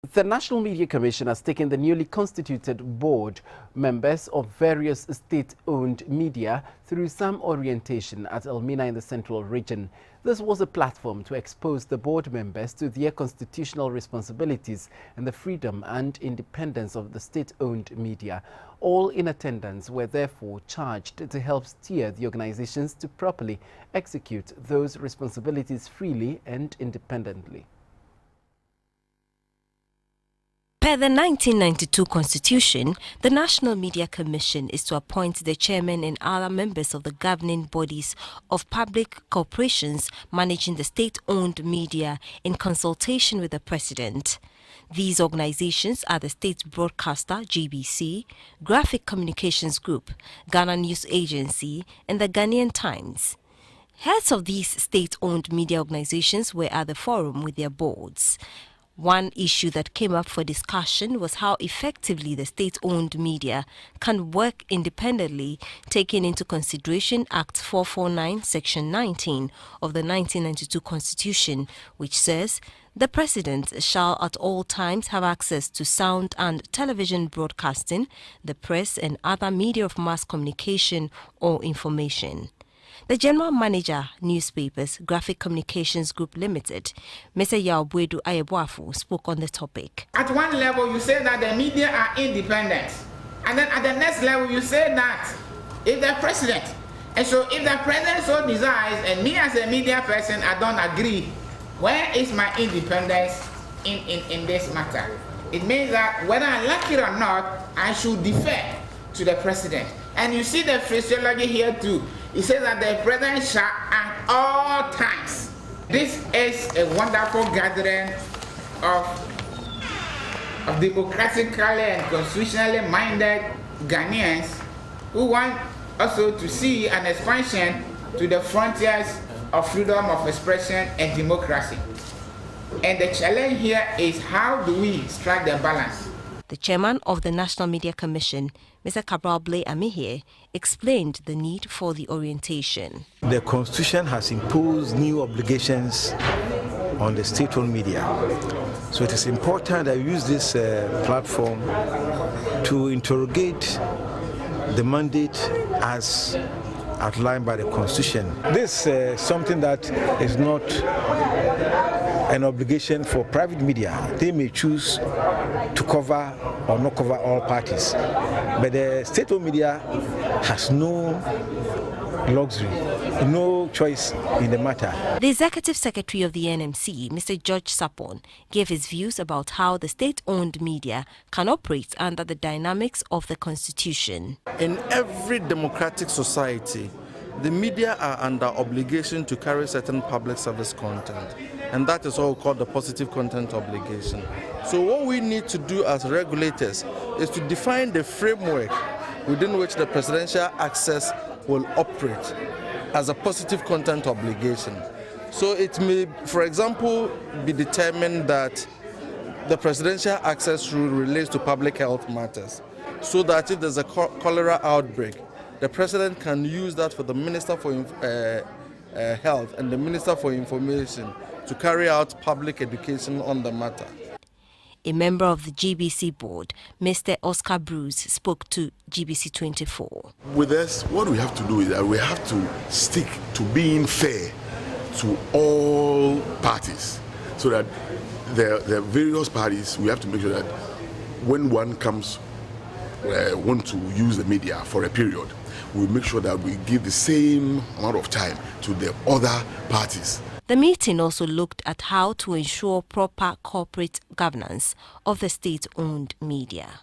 The National Media Commission has taken the newly constituted board members of various state-owned media through some orientation at Elmina in the Central Region. This was a platform to expose the board members to their constitutional responsibilities and the freedom and independence of the state-owned media. All in attendance were therefore charged to help steer the organizations to properly execute those responsibilities freely and independently. Per the 1992 Constitution, the National Media Commission is to appoint the chairman and other members of the governing bodies of public corporations managing the state-owned media in consultation with the President. These organizations are the State Broadcaster, GBC, Graphic Communications Group, Ghana News Agency, and the Ghanaian Times. Heads of these state-owned media organizations were at the forum with their boards. One issue that came up for discussion was how effectively the state-owned media can work independently, taking into consideration Act 449, Section 19 of the 1992 Constitution, which says the President shall at all times have access to sound and television broadcasting, the press and other media of mass communication or information. The General Manager, Newspapers, Graphic Communications Group Limited, Mr. Yaobwedu Ayeboafu, spoke on the topic. At one level, you say that the media are independent. And then at the next level, you say that if the president, and so if the president so desires, and me as a media person, I don't agree, where is my independence in this matter? It means that whether I like it or not, I should defer to the president. And you see the phraseology here too. It says that the president shall at all times. This is a wonderful gathering of democratically and constitutionally minded Ghanaians who want also to see an expansion to the frontiers of freedom of expression and democracy. And the challenge here is how do we strike the balance? The chairman of the National Media Commission, Mr. Cabral Blay Amihie, explained the need for the orientation. The Constitution has imposed new obligations on the state-owned media. So it is important that we use this platform to interrogate the mandate as outlined by the Constitution. This is something that is not an obligation for private media. They may choose to cover or not cover all parties. But the state-owned media has no luxury, no choice in the matter. The Executive Secretary of the NMC, Mr. George Sapon, gave his views about how the state-owned media can operate under the dynamics of the Constitution. In every democratic society, the media are under obligation to carry certain public service content, and that is all called the positive content obligation. So what we need to do as regulators is to define the framework within which the presidential access will operate as a positive content obligation. So it may, for example, be determined that the presidential access rule relates to public health matters, so that if there's a cholera outbreak, the president can use that for the Minister for Health and the Minister for Information to carry out public education on the matter. A member of the GBC board, Mr. Oscar Bruce, spoke to GBC 24. With us, what we have to do is that we have to stick to being fair to all parties, so that the various parties, we have to make sure that when one comes want to use the media for a period, we make sure that we give the same amount of time to the other parties. The meeting also looked at how to ensure proper corporate governance of the state-owned media.